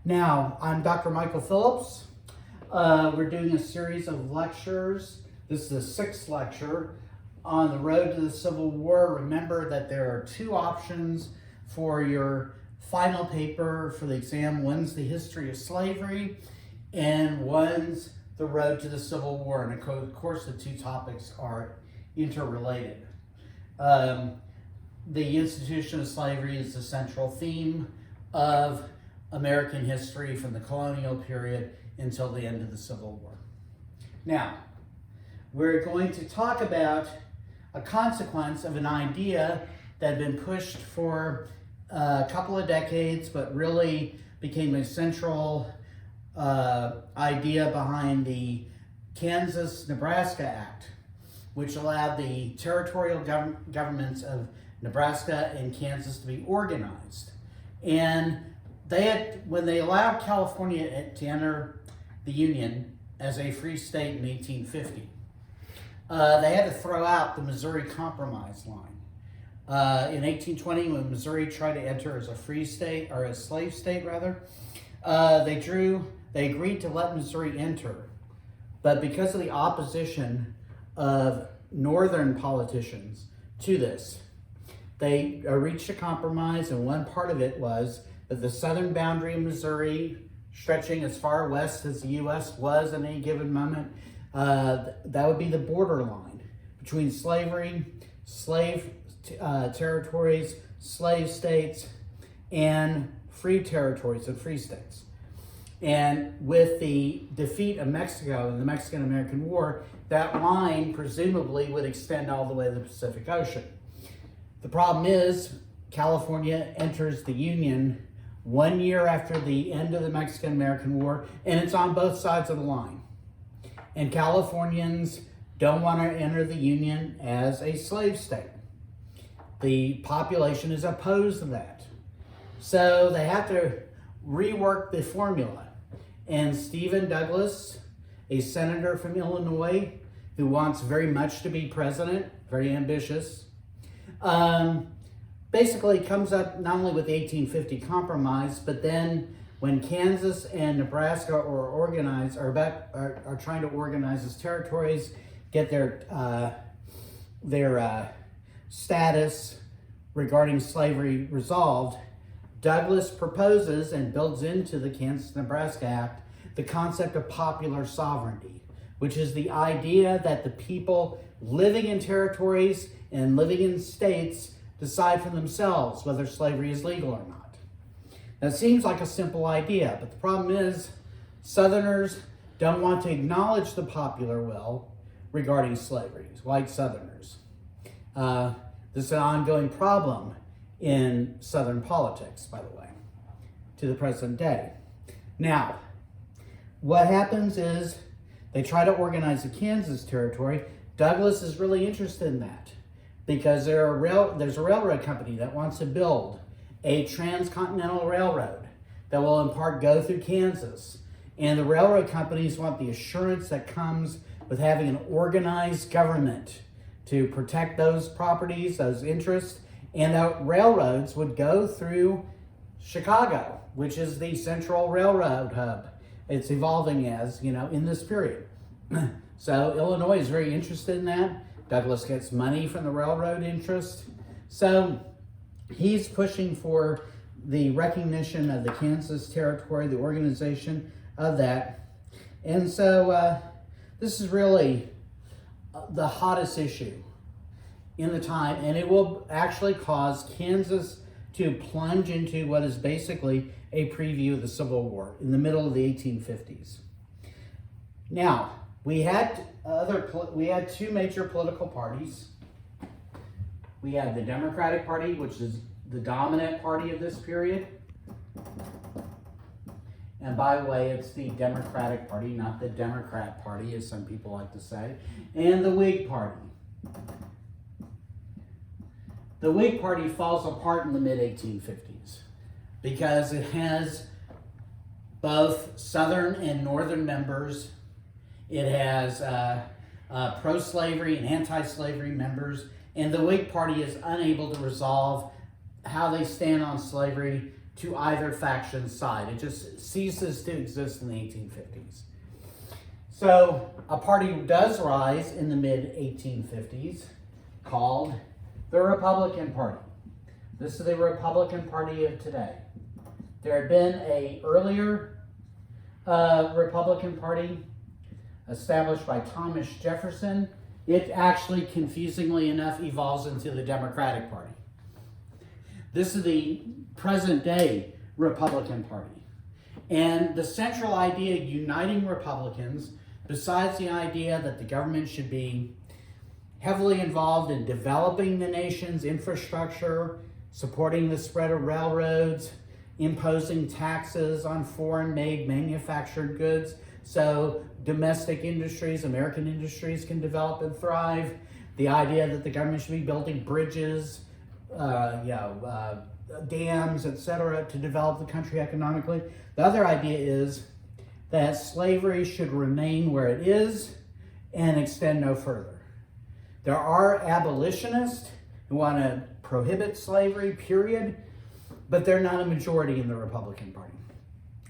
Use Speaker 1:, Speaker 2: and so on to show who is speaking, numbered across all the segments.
Speaker 1: Now, I'm Dr. Michael Phillips. We're doing a series of lectures. This is the sixth lecture on the road to the Civil War. Remember that there are two options for your final paper for the exam. One's the history of slavery and one's the road to the Civil War. And of course, the two topics are interrelated. The institution of slavery is the central theme of American history from the colonial period until the end of the Civil War. Now, we're going to talk about a consequence of an idea that had been pushed for a couple of decades, but really became a central idea behind the Kansas-Nebraska Act, which allowed the territorial governments of Nebraska and Kansas to be organized. And when they allowed California to enter the Union as a free state in 1850, they had to throw out the Missouri Compromise line. In 1820, when Missouri tried to enter as a free state, or a slave state rather, they agreed to let Missouri enter. But because of the opposition of northern politicians to this, they reached a compromise, and one part of it was that the southern boundary of Missouri, stretching as far west as the U.S. was at any given moment, that would be the borderline between slavery, slave territories, slave states, and free territories and free states. And with the defeat of Mexico in the Mexican-American War, that line presumably would extend all the way to the Pacific Ocean. The problem is, California enters the Union 1 year after the end of the Mexican-American War, and it's on both sides of the line. And Californians don't want to enter the Union as a slave state. The population is opposed to that. So they have to rework the formula. And Stephen Douglas, a senator from Illinois who wants very much to be president, very ambitious, basically comes up not only with the 1850 Compromise, but then when Kansas and Nebraska are trying to organize as territories, get their status regarding slavery resolved, Douglas proposes and builds into the Kansas-Nebraska Act the concept of popular sovereignty, which is the idea that the people living in territories and living in states decide for themselves whether slavery is legal or not. Now, it seems like a simple idea, but the problem is Southerners don't want to acknowledge the popular will regarding slavery, white Southerners. This is an ongoing problem in Southern politics, by the way, to the present day. Now, what happens is they try to organize the Kansas territory. Douglas is really interested in that because there's a railroad company that wants to build a transcontinental railroad that will in part go through Kansas. And the railroad companies want the assurance that comes with having an organized government to protect those properties, those interests, and the railroads would go through Chicago, which is the central railroad hub. It's evolving as, in this period. So Illinois is very interested in that. Douglas gets money from the railroad interest. So he's pushing for the recognition of the Kansas territory, the organization of that. And so this is really the hottest issue in the time, and it will actually cause Kansas to plunge into what is basically a preview of the Civil War in the middle of the 1850s. Now, we had two major political parties. We had the Democratic Party, which is the dominant party of this period. And by the way, it's the Democratic Party, not the Democrat Party, as some people like to say, and the Whig Party. The Whig Party falls apart in the mid-1850s because it has both Southern and Northern members. It has pro-slavery and anti-slavery members, and the Whig Party is unable to resolve how they stand on slavery to either faction's side. It just ceases to exist in the 1850s. So a party does rise in the mid-1850s called the Republican Party. This is the Republican Party of today. There had been an earlier Republican Party established by Thomas Jefferson. It actually, confusingly enough, evolves into the Democratic Party. This is the present day Republican Party. And the central idea uniting Republicans, besides the idea that the government should be heavily involved in developing the nation's infrastructure, supporting the spread of railroads, imposing taxes on foreign-made manufactured goods so domestic industries, American industries, can develop and thrive. The idea that the government should be building bridges, dams, etc., to develop the country economically. The other idea is that slavery should remain where it is and extend no further. There are abolitionists who want to prohibit slavery, period, but they're not a majority in the Republican Party.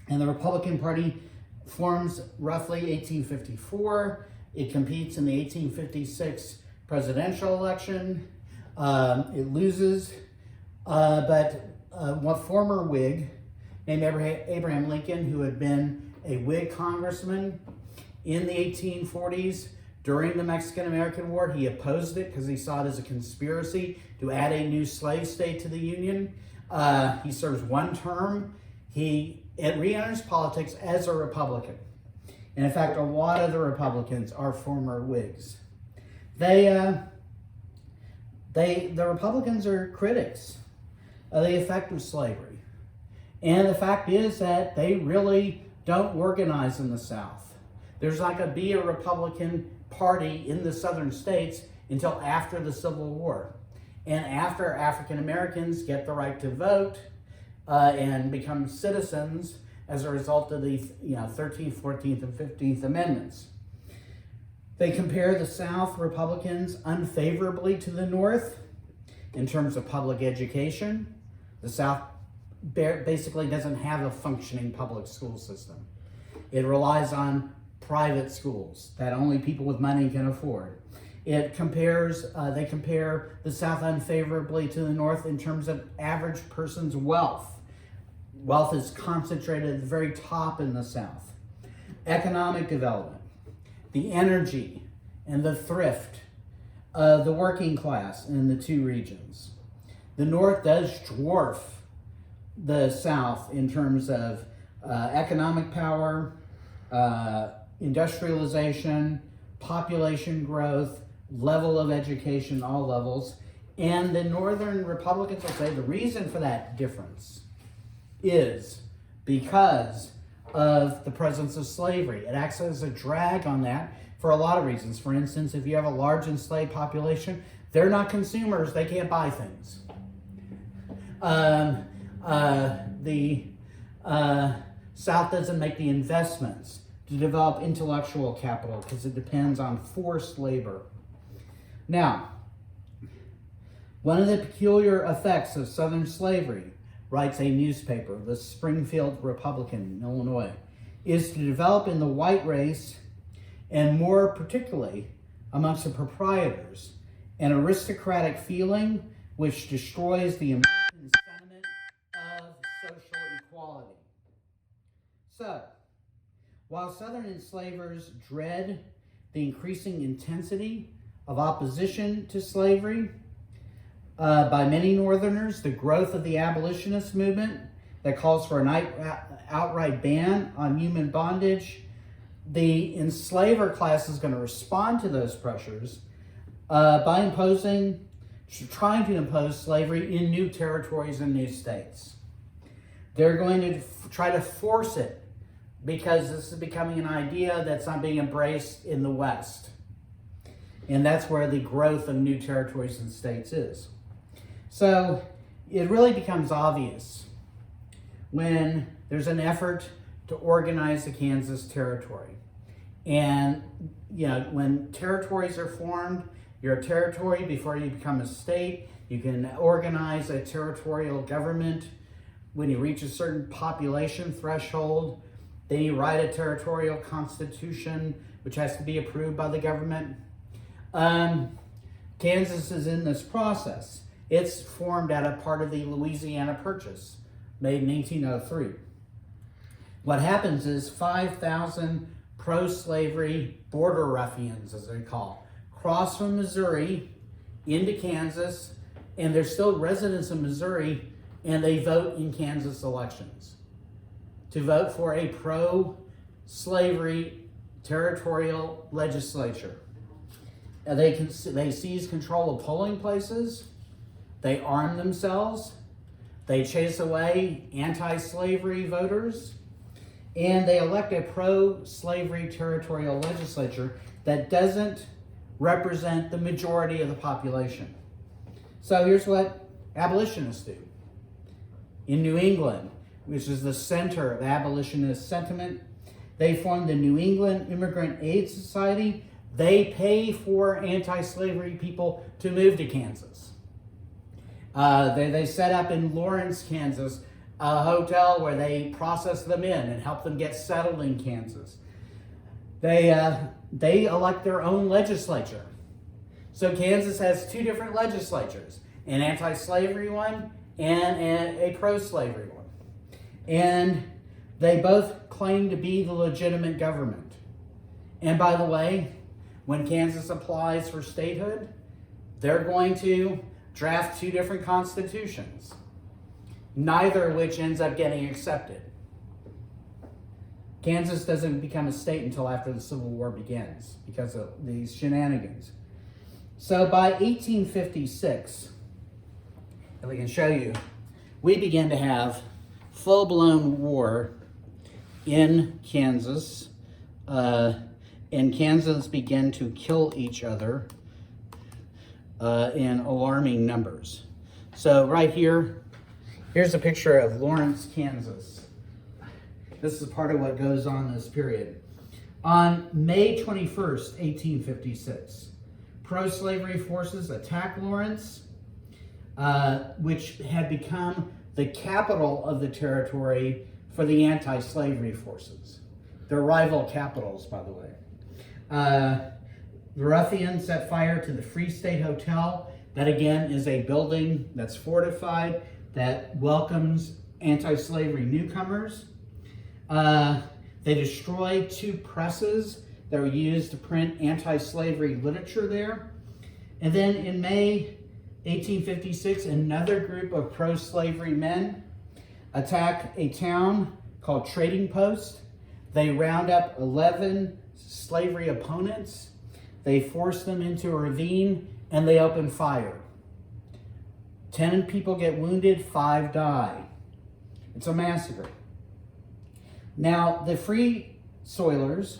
Speaker 1: And the Republican Party forms roughly 1854. It competes in the 1856 presidential election. It loses, but one former Whig named Abraham Lincoln, who had been a Whig congressman in the 1840s during the Mexican-American War, he opposed it because he saw it as a conspiracy to add a new slave state to the Union. He serves one term. He re-enters politics as a Republican. And in fact, a lot of the Republicans are former Whigs. The Republicans are critics of the effect of slavery. And the fact is that they really don't organize in the South. There's not going to be a Republican Party in the southern states until after the Civil War. And after African Americans get the right to vote and become citizens as a result of the 13th, 14th, and 15th Amendments. They compare the South Republicans unfavorably to the North in terms of public education. The South basically doesn't have a functioning public school system. It relies on private schools that only people with money can afford. They compare the South unfavorably to the North in terms of average person's wealth. Wealth is concentrated at the very top in the South. Economic development, the energy and the thrift of the working class in the two regions. The North does dwarf the South in terms of economic power, industrialization, population growth, level of education, all levels. And the Northern Republicans will say the reason for that difference is because of the presence of slavery. It acts as a drag on that for a lot of reasons. For instance, if you have a large enslaved population, they're not consumers, they can't buy things. The South doesn't make the investments to develop intellectual capital because it depends on forced labor. Now, one of the peculiar effects of Southern slavery, writes a newspaper, the Springfield Republican in Illinois, is to develop in the white race, and more particularly amongst the proprietors, an aristocratic feeling which destroys the American sentiment of social equality. So, while Southern enslavers dread the increasing intensity of opposition to slavery by many Northerners, the growth of the abolitionist movement that calls for an outright ban on human bondage, the enslaver class is going to respond to those pressures by trying to impose slavery in new territories and new states. They're going to try to force it because this is becoming an idea that's not being embraced in the West. And that's where the growth of new territories and states is. So it really becomes obvious when there's an effort to organize the Kansas Territory. And, when territories are formed, you're a territory before you become a state. You can organize a territorial government when you reach a certain population threshold, then you write a territorial constitution, which has to be approved by the government. Kansas is in this process. It's formed out of part of the Louisiana Purchase, made in 1803. What happens is 5,000 pro-slavery border ruffians, as they call, cross from Missouri into Kansas, and they're still residents of Missouri, and they vote in Kansas elections to vote for a pro-slavery territorial legislature. They seize control of polling places, they arm themselves, they chase away anti-slavery voters, and they elect a pro-slavery territorial legislature that doesn't represent the majority of the population. So here's what abolitionists do. In New England, which is the center of abolitionist sentiment, they form the New England Immigrant Aid Society. They pay for anti-slavery people to move to Kansas. They set up in Lawrence, Kansas, a hotel where they process them in and help them get settled in Kansas. They elect their own legislature. So Kansas has two different legislatures, an anti-slavery one and a pro-slavery one. And they both claim to be the legitimate government. And by the way, when Kansas applies for statehood, they're going to draft two different constitutions, neither of which ends up getting accepted. Kansas doesn't become a state until after the Civil War begins because of these shenanigans. So by 1856, and we can show you, we begin to have full-blown war in Kansas, and Kansans begin to kill each other in alarming numbers. So right here, here's a picture of Lawrence, Kansas. This is part of what goes on in this period. On May 21st, 1856, pro-slavery forces attack Lawrence, which had become the capital of the territory for the anti-slavery forces. They're rival capitals, by the way. The ruffians set fire to the Free State Hotel. That again is a building that's fortified that welcomes anti-slavery newcomers. They destroyed two presses that were used to print anti-slavery literature there. And then in May 1856, another group of pro-slavery men attack a town called Trading Post. They round up 11 slavery opponents. They force them into a ravine and they open fire. 10 people get wounded, 5 die. It's a massacre. Now, the Free Soilers,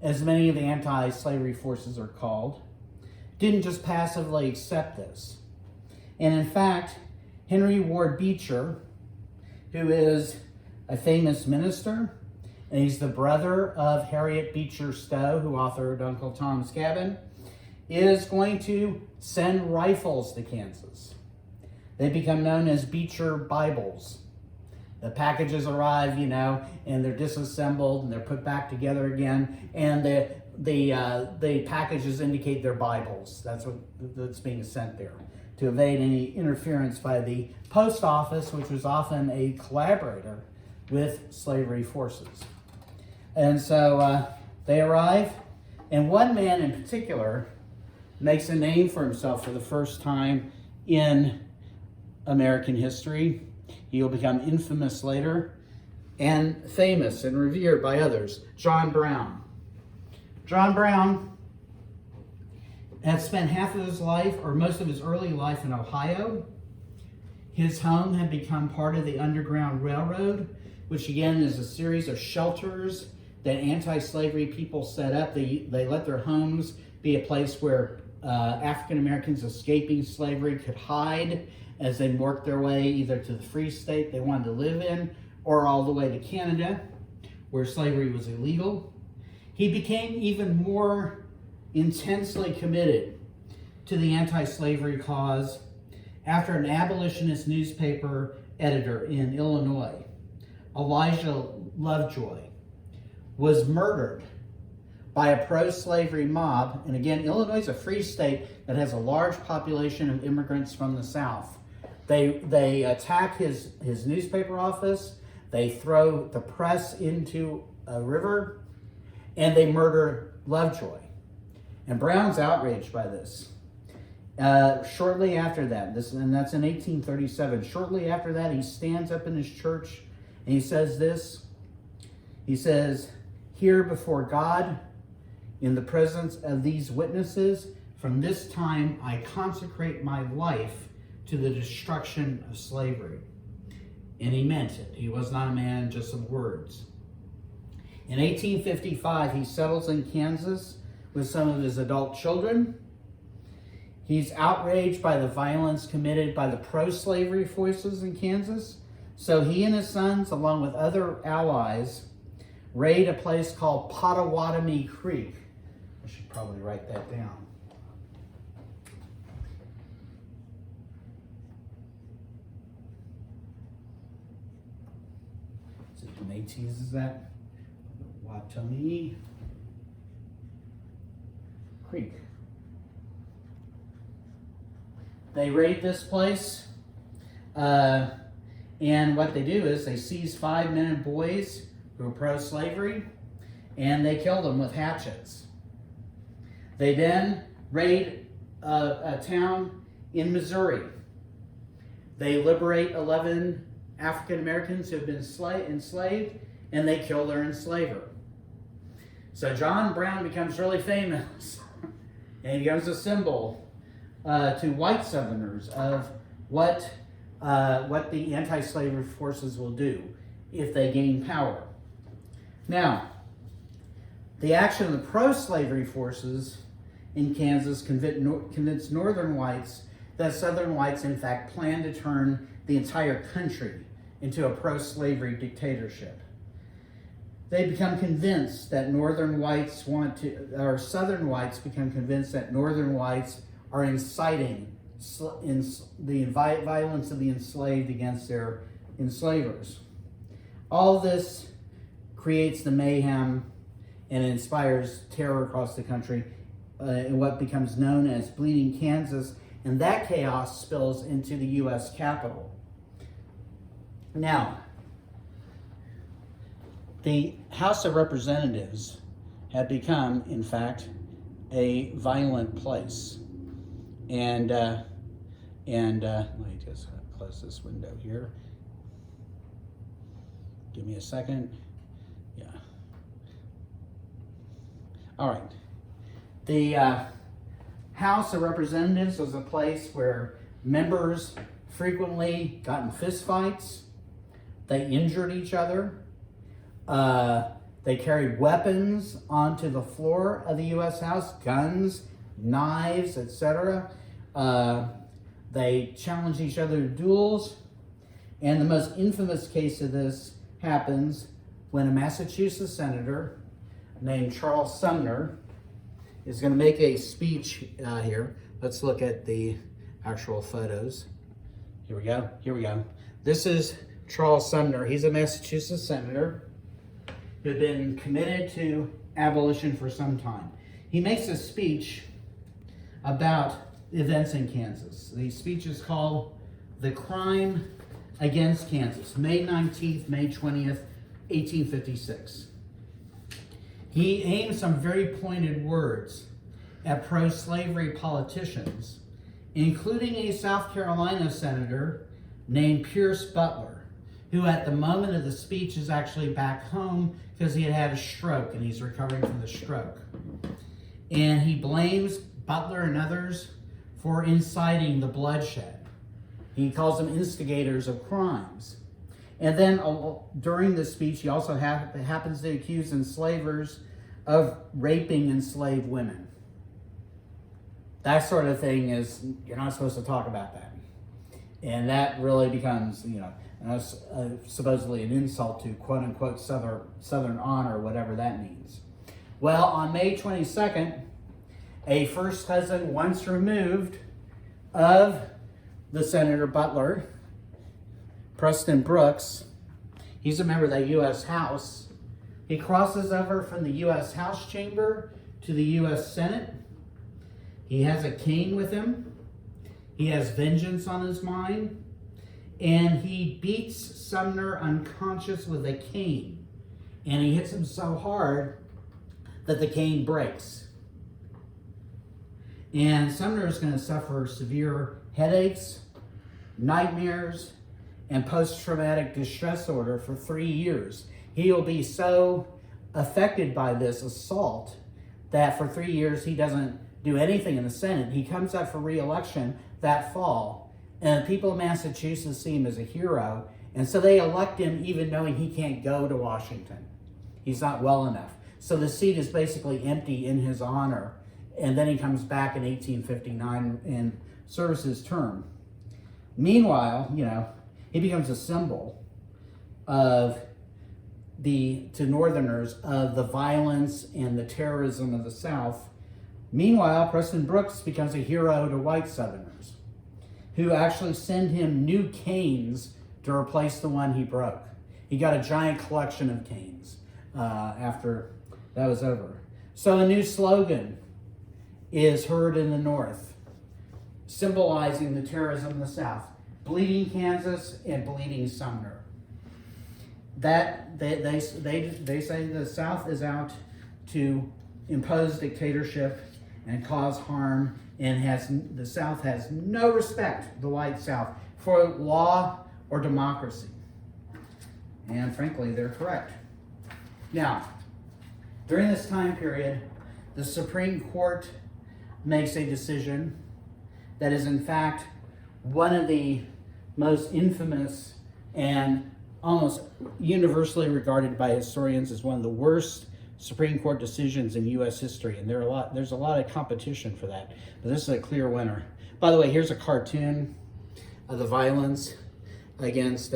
Speaker 1: as many of the anti-slavery forces are called, didn't just passively accept this. And in fact, Henry Ward Beecher, who is a famous minister, and he's the brother of Harriet Beecher Stowe, who authored Uncle Tom's Cabin, is going to send rifles to Kansas. They become known as Beecher Bibles. The packages arrive, and they're disassembled and they're put back together again, and the packages indicate they're Bibles. That's being sent there to evade any interference by the post office, which was often a collaborator with slavery forces. And so they arrive, and one man in particular makes a name for himself for the first time in American history. He will become infamous later and famous and revered by others. John Brown. John Brown had spent half of his life, or most of his early life, in Ohio. His home had become part of the Underground Railroad, which again is a series of shelters that anti-slavery people set up. They let their homes be a place where African Americans escaping slavery could hide as they worked their way either to the free state they wanted to live in, or all the way to Canada, where slavery was illegal. He became even more intensely committed to the anti-slavery cause after an abolitionist newspaper editor in Illinois, Elijah Lovejoy, was murdered by a pro-slavery mob. And again, Illinois is a free state that has a large population of immigrants from the South. They attack his newspaper office, they throw the press into a river, and they murder Lovejoy. And Brown's outraged by this. Shortly after that, and that's in 1837, shortly after that, he stands up in his church and he says this. He says, "Here before God, in the presence of these witnesses, from this time I consecrate my life to the destruction of slavery." And he meant it. He was not a man just of words. In 1855, he settles in Kansas with some of his adult children. He's outraged by the violence committed by the pro-slavery forces in Kansas. So he and his sons, along with other allies, raid a place called Pottawatomie Creek. I should probably write that down. Is it the Métis, is that? Pottawatomie Creek. They raid this place, and what they do is they seize 5 men and boys who are pro-slavery, and they kill them with hatchets. They then raid a town in Missouri. They liberate 11 African Americans who have been enslaved, and they kill their enslaver. So John Brown becomes really famous, and he becomes a symbol to white Southerners of what the anti-slavery forces will do if they gain power. Now, the action of the pro-slavery forces in Kansas convinced northern whites that southern whites in fact planned to turn the entire country into a pro-slavery dictatorship. They become convinced that southern whites become convinced that northern whites are inciting the violence of the enslaved against their enslavers. All this creates the mayhem and inspires terror across the country in what becomes known as Bleeding Kansas, and that chaos spills into the U.S. Capitol. Now, the House of Representatives had become, in fact, a violent place. And let me just close this window here. Give me a second. Yeah. All right. The House of Representatives was a place where members frequently got in fistfights. They injured each other. They carried weapons onto the floor of the U.S. House, guns, knives, etc. They challenged each other to duels. And the most infamous case of this happens when a Massachusetts senator named Charles Sumner is going to make a speech here. Let's look at the actual photos. Here we go. This is Charles Sumner. He's a Massachusetts senator who had been committed to abolition for some time. He makes a speech about events in Kansas. The speech is called "The Crime Against Kansas," May 19th, May 20th, 1856. He aimed some very pointed words at pro-slavery politicians, including a South Carolina senator named Pierce Butler, who at the moment of the speech is actually back home because he had a stroke and he's recovering from the stroke. And he blames Butler and others for inciting the bloodshed. He calls them instigators of crimes. And then during the speech, he also happens to accuse enslavers of raping enslaved women. That sort of thing is, you're not supposed to talk about that. And that really becomes, supposedly an insult to quote unquote Southern honor, whatever that means. Well, on May 22nd, a first cousin once removed of the Senator Butler Preston Brooks, he's a member of the U.S. House. He crosses over from the U.S. House chamber to the U.S. Senate. He has a cane with him. He has vengeance on his mind. And he beats Sumner unconscious with a cane. And he hits him so hard that the cane breaks. And Sumner is going to suffer severe headaches, nightmares, and post-traumatic distress disorder for 3 years. He will be so affected by this assault that for 3 years he doesn't do anything in the Senate. He comes up for re-election that fall, and the people of Massachusetts see him as a hero, and so they elect him even knowing he can't go to Washington. He's not well enough. So the seat is basically empty in his honor, and then he comes back in 1859 and serves his term. Meanwhile, he becomes a symbol to Northerners of the violence and the terrorism of the South. Meanwhile, Preston Brooks becomes a hero to white Southerners who actually send him new canes to replace the one he broke. He got a giant collection of canes after that was over. So a new slogan is heard in the North, symbolizing the terrorism in the South: bleeding Kansas and bleeding Sumner. That they say the South is out to impose dictatorship and cause harm, and the South has no respect, the white South, for law or democracy. And frankly, they're correct. Now, during this time period, the Supreme Court makes a decision that is in fact one of the most infamous and almost universally regarded by historians as one of the worst Supreme Court decisions in U.S. history. And there's a lot of competition for that, but this is a clear winner. By the way, here's a cartoon of the violence against,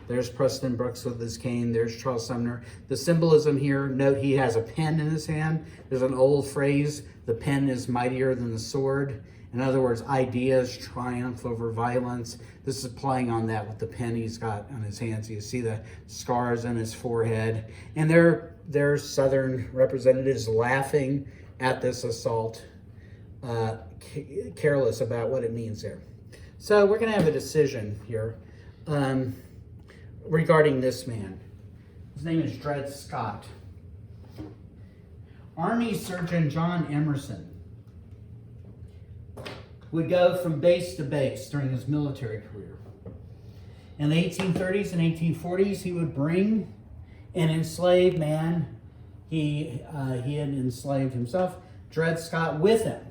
Speaker 1: there's Preston Brooks with his cane, there's Charles Sumner. The symbolism here, note he has a pen in his hand. There's an old phrase, the pen is mightier than the sword. In other words, ideas triumph over violence. This is playing on that with the pen he's got on his hands. You see the scars on his forehead. And there's Southern representatives laughing at this assault, careless about what it means there. So we're going to have a decision here regarding this man. His name is Dred Scott. Army Surgeon John Emerson would go from base to base during his military career. In the 1830s and 1840s, he would bring an enslaved man, he had enslaved himself, Dred Scott, with him.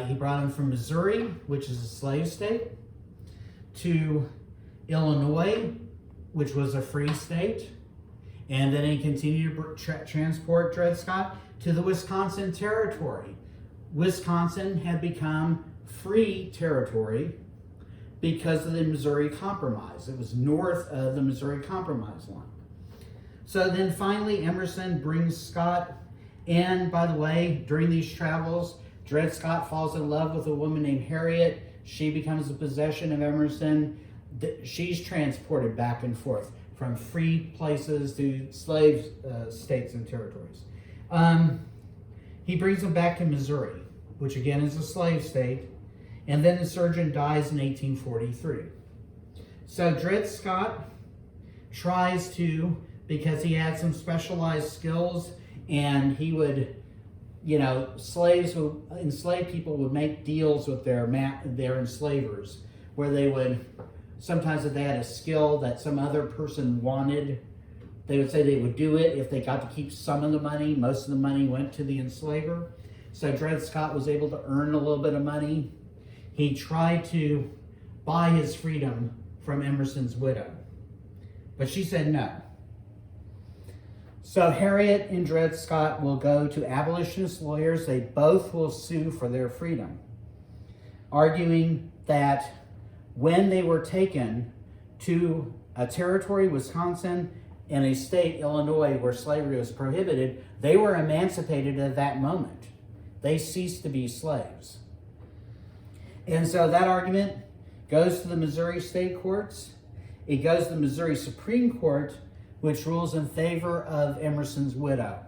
Speaker 1: He brought him from Missouri, which is a slave state, to Illinois, which was a free state, and then he continued to transport Dred Scott to the Wisconsin Territory. Wisconsin had become free territory because of the Missouri Compromise. It was north of the Missouri Compromise line. So then finally Emerson brings Scott, and by the way, during these travels, Dred Scott falls in love with a woman named Harriet. She becomes a possession of Emerson. She's transported back and forth from free places to slave states and territories. He brings him back to Missouri, which again is a slave state, and then the surgeon dies in 1843. So Dred Scott tries to, because he had some specialized skills, and he would, enslaved people would make deals with their enslavers, where they would, sometimes if they had a skill that some other person wanted, they would say they would do it if they got to keep some of the money. Most of the money went to the enslaver. So Dred Scott was able to earn a little bit of money. He tried to buy his freedom from Emerson's widow, but she said no. So Harriet and Dred Scott will go to abolitionist lawyers. They both will sue for their freedom, arguing that when they were taken to a territory, Wisconsin, and a state, Illinois, where slavery was prohibited, they were emancipated at that moment. They ceased to be slaves. And so that argument goes to the Missouri state courts. It goes to the Missouri Supreme Court, which rules in favor of Emerson's widow.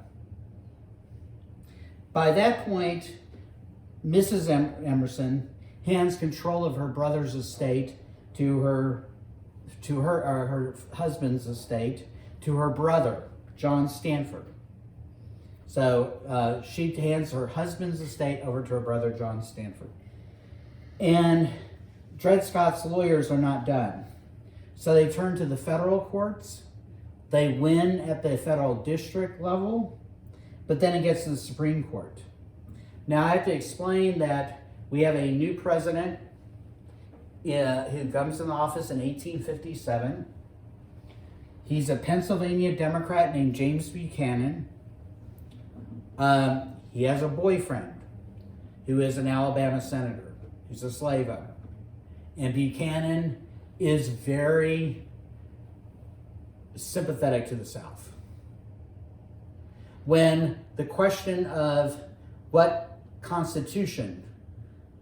Speaker 1: By that point, Mrs. Emerson hands control of her brother's estate to her husband's estate to her brother, John Stanford. So she hands her husband's estate over to her brother, John Stanford. And Dred Scott's lawyers are not done. So they turn to the federal courts. They win at the federal district level, but then it gets to the Supreme Court. Now I have to explain that we have a new president who comes in office in 1857. He's a Pennsylvania Democrat named James Buchanan. He has a boyfriend who is an Alabama senator, who's a slave owner. And Buchanan is very sympathetic to the South. When the question of what constitution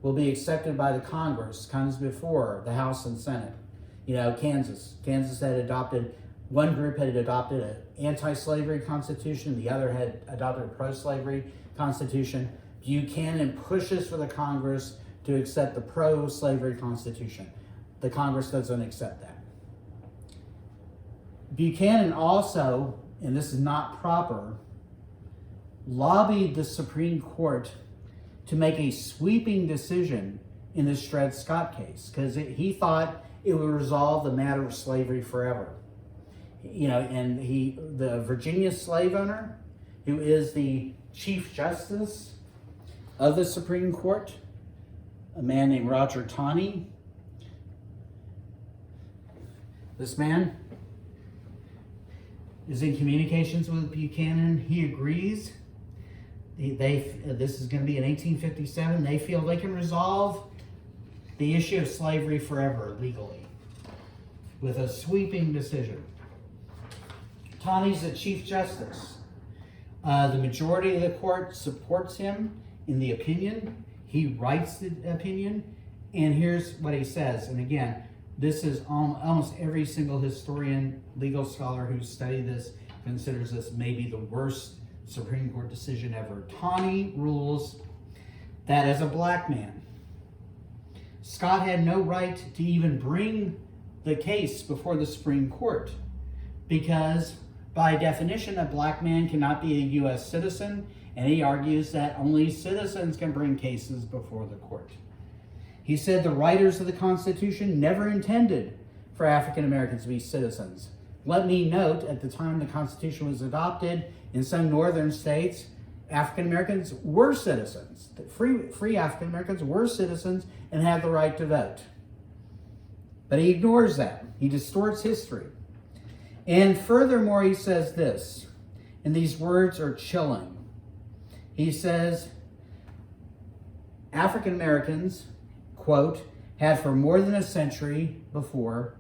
Speaker 1: will be accepted by the Congress comes before the House and Senate, Kansas had adopted, one group had adopted an anti-slavery constitution, the other had adopted a pro-slavery constitution. Buchanan pushes for the Congress to accept the pro-slavery constitution. The Congress doesn't accept that. Buchanan also, and this is not proper, lobbied the Supreme Court to make a sweeping decision in this Dred Scott case because he thought it would resolve the matter of slavery forever. And the Virginia slave owner, who is the Chief Justice of the Supreme Court, a man named Roger Taney. This man is in communications with Buchanan. He agrees. This is going to be in 1857. They feel they can resolve the issue of slavery forever legally with a sweeping decision. Taney's the Chief Justice. The majority of the court supports him in the opinion. He writes the opinion, and here's what he says. And again, this is almost every single historian, legal scholar who's studied this considers this maybe the worst Supreme Court decision ever. Taney rules that as a black man, Scott had no right to even bring the case before the Supreme Court because by definition, a black man cannot be a U.S. citizen, and he argues that only citizens can bring cases before the court. He said the writers of the Constitution never intended for African Americans to be citizens. Let me note, at the time the Constitution was adopted, in some northern states, African Americans were citizens. Free African Americans were citizens and had the right to vote. But he ignores that. He distorts history. And furthermore, he says this, and these words are chilling. He says, African Americans, quote, had for more than a century before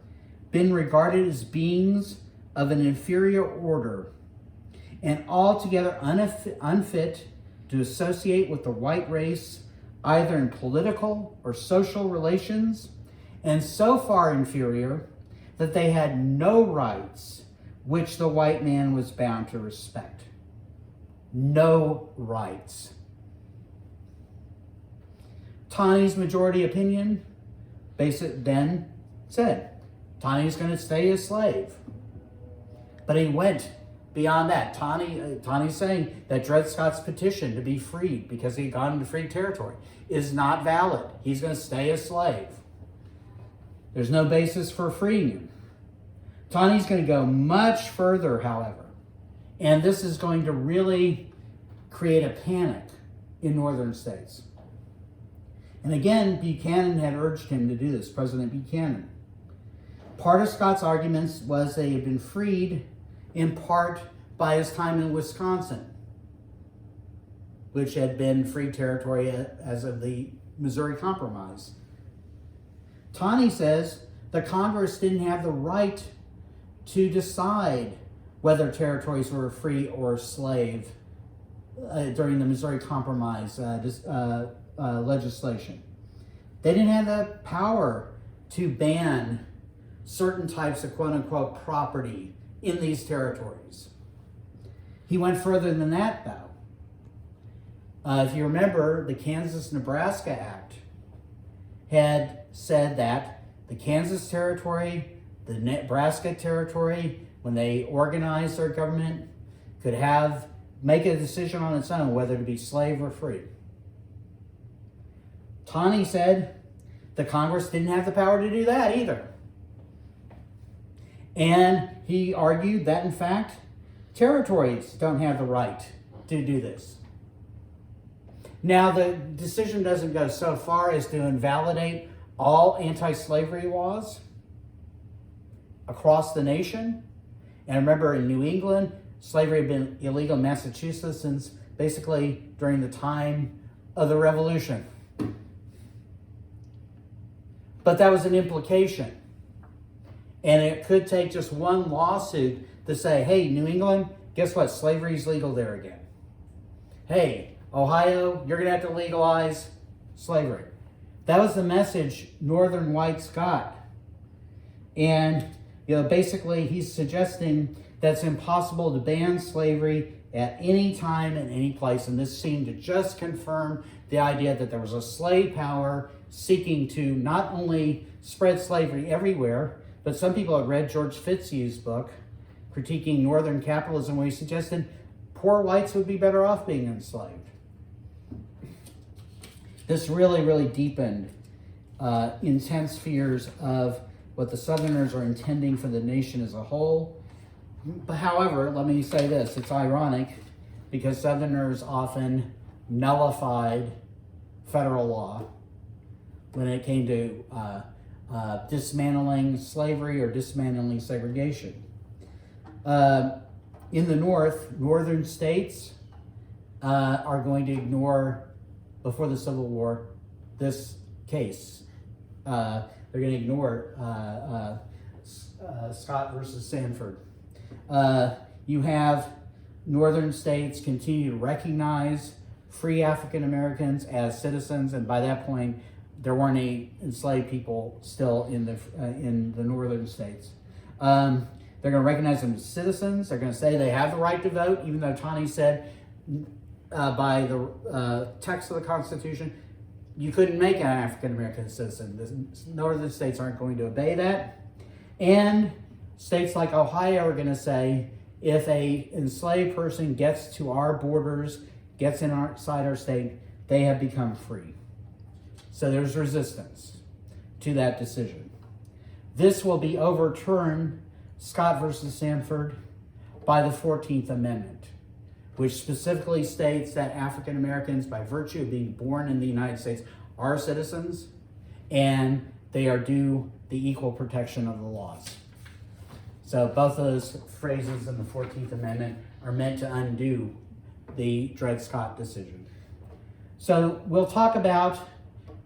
Speaker 1: been regarded as beings of an inferior order and altogether unfit to associate with the white race, either in political or social relations, and so far inferior that they had no rights which the white man was bound to respect. No rights. Taney's majority opinion then said Taney's going to stay a slave. But he went beyond that. Taney's saying that Dred Scott's petition to be freed because he'd gone into free territory is not valid. He's going to stay a slave. There's no basis for freeing him. Taney's going to go much further, however, and this is going to really create a panic in northern states. And again, Buchanan had urged him to do this, President Buchanan. Part of Scott's arguments was they had been freed in part by his time in Wisconsin, which had been free territory as of the Missouri Compromise. Taney says the Congress didn't have the right to decide whether territories were free or slave during the Missouri Compromise legislation. They didn't have the power to ban certain types of quote-unquote property in these territories. He went further than that, though. If you remember, the Kansas-Nebraska Act had said that the Kansas Territory, the Nebraska Territory, when they organized their government, could make a decision on its own whether to be slave or free. Taney said the Congress didn't have the power to do that either. And he argued that, in fact, territories don't have the right to do this. Now, the decision doesn't go so far as to invalidate all anti-slavery laws across the nation. And remember, in New England, slavery had been illegal in Massachusetts since basically during the time of the Revolution. But that was an implication. And it could take just one lawsuit to say, hey, New England, guess what? Slavery is legal there again. Hey, Ohio, you're going to have to legalize slavery. That was the message Northern whites got. And, basically he's suggesting that it's impossible to ban slavery at any time and any place. And this seemed to just confirm the idea that there was a slave power seeking to not only spread slavery everywhere, but some people had read George Fitzhugh's book, Critiquing Northern Capitalism, where he suggested poor whites would be better off being enslaved. This really, really deepened intense fears of what the Southerners are intending for the nation as a whole. But however, let me say this, it's ironic because Southerners often nullified federal law when it came to dismantling slavery or dismantling segregation. In the North, northern states are going to ignore, before the Civil War, this case. They're going to ignore Scott versus Sanford. You have northern states continue to recognize free African Americans as citizens, and by that point, there weren't any enslaved people still in the northern states. They're going to recognize them as citizens. They're going to say they have the right to vote, even though Taney said by the text of the Constitution, you couldn't make an African American citizen. The northern states aren't going to obey that. And states like Ohio are going to say, if a enslaved person gets to our borders, gets inside our state, they have become free. So there's resistance to that decision. This will be overturned, Scott versus Sanford, by the 14th Amendment, which specifically states that African Americans, by virtue of being born in the United States, are citizens, and they are due the equal protection of the laws. So both of those phrases in the 14th Amendment are meant to undo the Dred Scott decision. So we'll talk about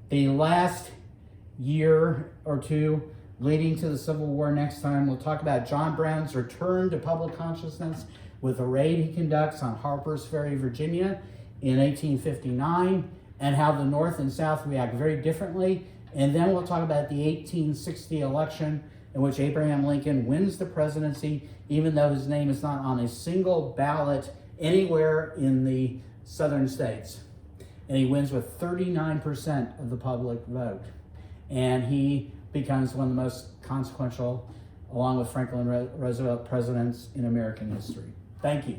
Speaker 1: the last year or two leading to the Civil War next time. We'll talk about John Brown's return to public consciousness with a raid he conducts on Harper's Ferry, Virginia in 1859, and how the North and South react very differently. And then we'll talk about the 1860 election in which Abraham Lincoln wins the presidency, even though his name is not on a single ballot anywhere in the southern states. And he wins with 39% of the public vote. And he becomes one of the most consequential, along with Franklin Roosevelt, presidents in American history. Thank you.